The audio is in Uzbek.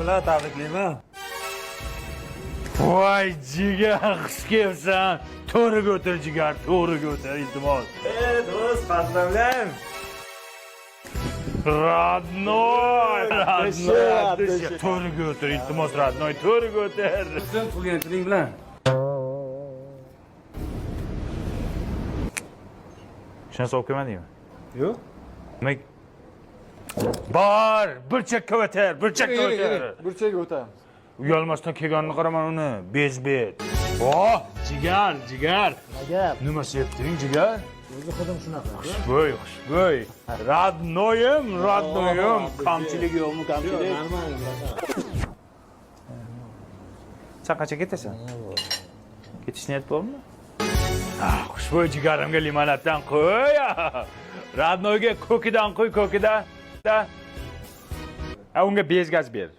Bismillah, tabriklayman. Voy jigar, xush kelibsan. To'g'riga o'tir jigar, to'g'riga o'tir, iltimos. Do'st, qadrdonlarim. Radnoy, to'g'riga o'tir, iltimos Radnoy, to'g'riga o'tir. Sen qilgan tiling bilan. Shuni solib kelmadingmi? Yo'q. Nima? Bor, burchakka o'tir, burchakka o'tir. Burchaga o'tamiz. Uyalmasdan kelganini qaraman uni, bezbet. Oh, jigar. Nima sepding, jigar? O'zi xudim shunaqa. Xushbo'y. Radnoyim. Kamchilik yo'qmi, kamchilik? Normal. Sen qancha ketasan? Ketish niyat bormi? Xushbo'y jigarimga limonaddan qo'y. Radnoyga ko'kidan qo'y, ko'kida. Unga bezgaz ber.